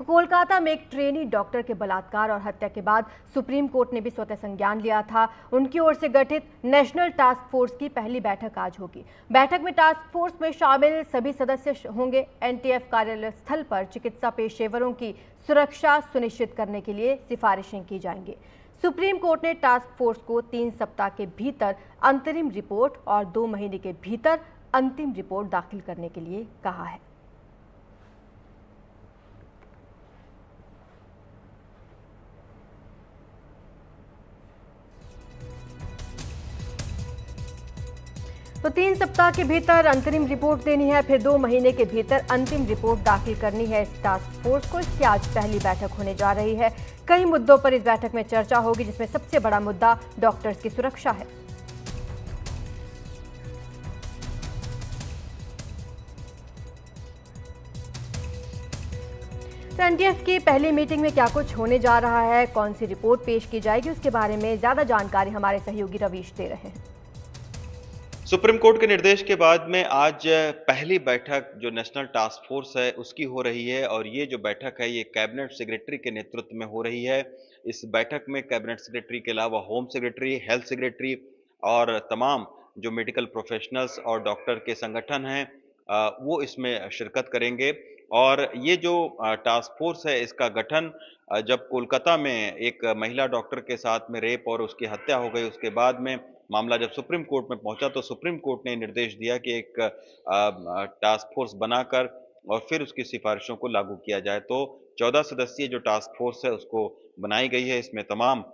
कोलकाता में एक trainee doctor के बलात्कार और हत्या के बाद सुप्रीम कोर्ट ने भी स्वतः संज्ञान लिया था। उनकी ओर से गठित नेशनल टास्क फोर्स की पहली बैठक आज होगी। बैठक में टास्क फोर्स में शामिल सभी सदस्य होंगे। एनटीएफ कार्यालय स्थल पर चिकित्सा पेशेवरों की सुरक्षा सुनिश्चित करने के लिए सिफारिशें की जाएंगी। सुप्रीम कोर्ट ने टास्क फोर्स को 3 सप्ताह के भीतर अंतरिम रिपोर्ट और 2 महीने के भीतर अंतिम रिपोर्ट दाखिल करने के लिए कहा है। तो 3 सप्ताह के भीतर अंतरिम रिपोर्ट देनी है, फिर 2 महीने के भीतर अंतिम रिपोर्ट दाखिल करनी है इस टास्क फोर्स को। इसकी आज पहली बैठक होने जा रही है। कई मुद्दों पर इस बैठक में चर्चा होगी, जिसमें सबसे बड़ा मुद्दा डॉक्टर्स की सुरक्षा है। तो एनटीएफ की पहली मीटिंग में क्या कुछ होने जा रहा है, कौन सी रिपोर्ट पेश की जाएगी, उसके बारे में ज्यादा जानकारी हमारे सहयोगी रवीश दे रहे हैं। सुप्रीम कोर्ट के निर्देश के बाद में आज पहली बैठक जो नेशनल टास्क फोर्स है उसकी हो रही है और ये जो बैठक है ये कैबिनेट सेक्रेटरी के नेतृत्व में हो रही है। इस बैठक में कैबिनेट सेक्रेटरी के अलावा होम सेक्रेटरी, हेल्थ सेक्रेटरी और तमाम जो मेडिकल प्रोफेशनल्स और डॉक्टर के संगठन हैं वो इसमें शिरकत करेंगे। और ये जो टास्क फोर्स है इसका गठन जब कोलकाता में एक महिला डॉक्टर के साथ में रेप और उसकी हत्या हो गई, उसके बाद में मामला जब सुप्रीम कोर्ट में पहुंचा तो सुप्रीम कोर्ट ने निर्देश दिया कि एक टास्क फोर्स बनाकर और फिर उसकी सिफारिशों को लागू किया जाए। तो 14 सदस्यीय जो टास्क फोर्स है उसको बनाई गई है। इसमें तमाम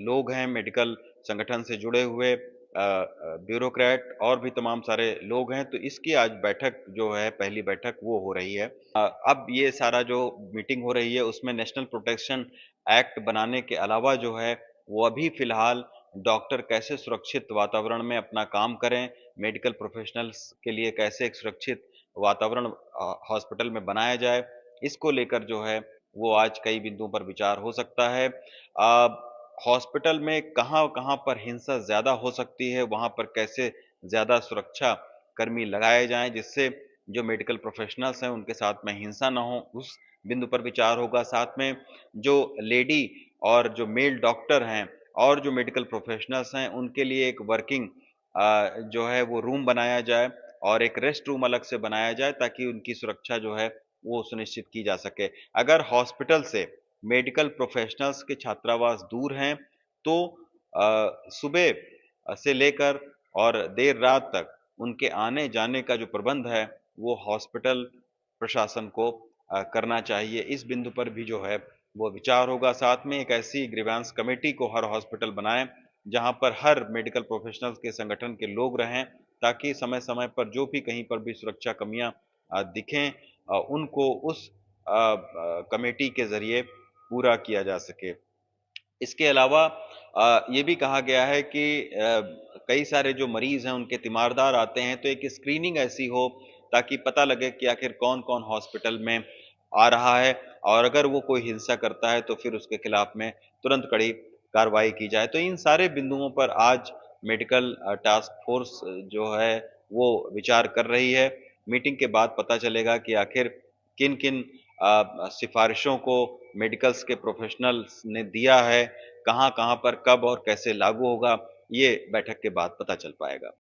लोग हैं मेडिकल संगठन से जुड़े हुए, ब्यूरोक्रेट और भी तमाम सारे लोग हैं। तो इसकी आज बैठक जो है पहली बैठक वो हो रही है। अब ये सारा जो मीटिंग हो रही है उसमें नेशनल प्रोटेक्शन एक्ट बनाने के अलावा जो है वो अभी फिलहाल डॉक्टर कैसे सुरक्षित वातावरण में अपना काम करें, मेडिकल प्रोफेशनल्स के लिए कैसे एक सुरक्षित वातावरण हॉस्पिटल में बनाया जाए, इसको लेकर जो है वो आज कई बिंदुओं पर विचार हो सकता है। हॉस्पिटल में कहाँ-कहाँ पर हिंसा ज़्यादा हो सकती है, वहाँ पर कैसे ज़्यादा सुरक्षा कर्मी लगाए जाएँ, जिससे जो मेडिकल प्रोफेशनल्स हैं उनके साथ में हिंसा ना हो, उस बिंदु पर विचार होगा। साथ में जो लेडी और जो मेल डॉक्टर हैं और जो मेडिकल प्रोफेशनल्स हैं उनके लिए एक वर्किंग जो है वो रूम बनाया जाए और एक रेस्ट रूम अलग से बनाया जाए ताकि उनकी सुरक्षा जो है वो सुनिश्चित की जा सके। अगर हॉस्पिटल से मेडिकल प्रोफेशनल्स के छात्रावास दूर हैं तो सुबह से लेकर और देर रात तक उनके आने-जाने का जो प्रबंध है वो हॉस्पिटल प्रशासन को करना चाहिए। इस बिंदु पर भी जो है वो विचार होगा। साथ में एक ऐसी ग्रीवेंस कमेटी को हर हॉस्पिटल बनाएँ, जहाँ पर हर मेडिकल प्रोफेशनल्स के संगठन के लोग रहें, ताकि समय-समय पर जो भी कहीं पर भी सुरक्षा कमियाँ दिखें उनको उस कमेटी के ज़रिए पूरा किया जा सके। इसके अलावा ये भी कहा गया है कि कई सारे जो मरीज़ हैं उनके तीमारदार आते हैं तो एक स्क्रीनिंग ऐसी हो ताकि पता लगे कि आखिर कौन-कौन हॉस्पिटल में आ रहा है और अगर वो कोई हिंसा करता है तो फिर उसके खिलाफ में तुरंत कड़ी कार्रवाई की जाए। तो इन सारे बिंदुओं पर आज मेडिकल टास्क फोर्स जो है वो विचार कर रही है। मीटिंग के बाद पता चलेगा कि आखिर किन-किन सिफ़ारिशों को मेडिकल्स के प्रोफ़ेशनल्स ने दिया है, कहाँ-कहाँ पर कब और कैसे लागू होगा, ये बैठक के बाद पता चल पाएगा।